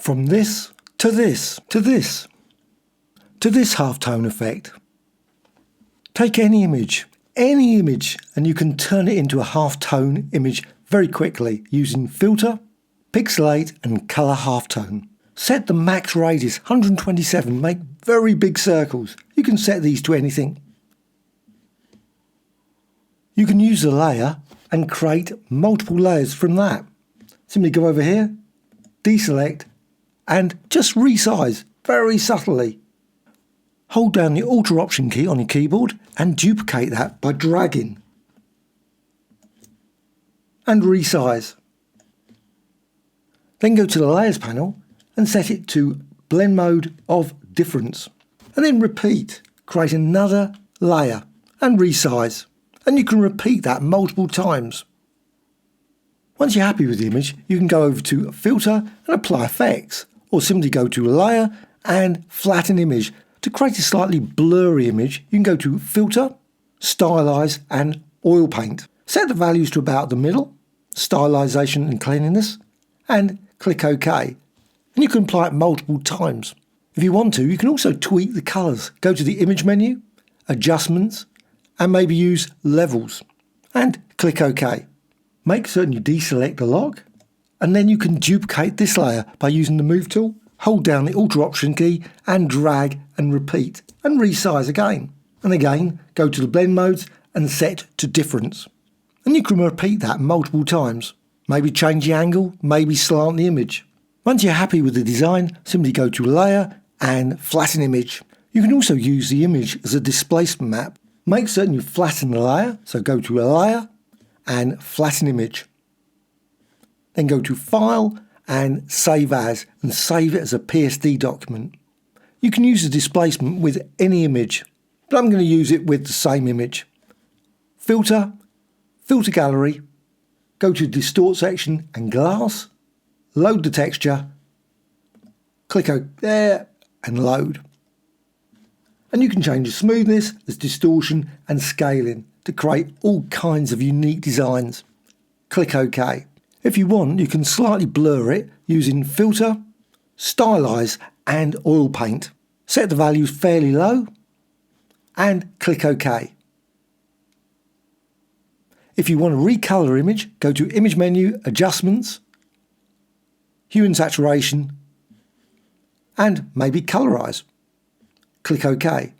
from this to this to this to this halftone effect. Take any image, and you can turn it into a halftone image very quickly using filter, pixelate and color halftone. Set the max radius 127, make very big circles. You can set these to anything. You can use a layer and create multiple layers from that. Simply go over here, deselect and just resize very subtly. Hold down the Alt Option key on your keyboard and duplicate that by dragging. And resize. Then go to the Layers panel and set it to Blend Mode of Difference. And then repeat. Create another layer and resize. And you can repeat that multiple times. Once you're happy with the image, you can go over to Filter and Apply Effects. Or simply go to Layer and Flatten Image. To create a slightly blurry image, you can go to Filter, Stylize and Oil Paint. Set the values to about the middle, Stylization and Cleanliness, and click OK. And you can apply it multiple times. If you want to, you can also tweak the colours. Go to the Image menu, Adjustments, and maybe use Levels, and click OK. Make certain you deselect the log, and then you can duplicate this layer by using the Move tool. Hold down the Alt Option key and drag and repeat and resize again. And again, go to the blend modes and set to difference. And you can repeat that multiple times. Maybe change the angle, maybe slant the image. Once you're happy with the design, simply go to Layer and Flatten Image. You can also use the image as a displacement map. Make certain you flatten the layer, so go to a Layer and Flatten Image. Then go to File and Save As, and save it as a PSD document. You can use the displacement with any image, but I'm going to use it with the same image. Filter, Filter Gallery, go to Distort section and Glass, load the texture, click OK there and load. And you can change the smoothness, the distortion and scaling to create all kinds of unique designs. Click OK. If you want, you can slightly blur it using Filter, Stylize and Oil Paint. Set the values fairly low and click OK. If you want to recolor image, go to Image menu, Adjustments, Hue and Saturation and maybe Colorize. Click OK.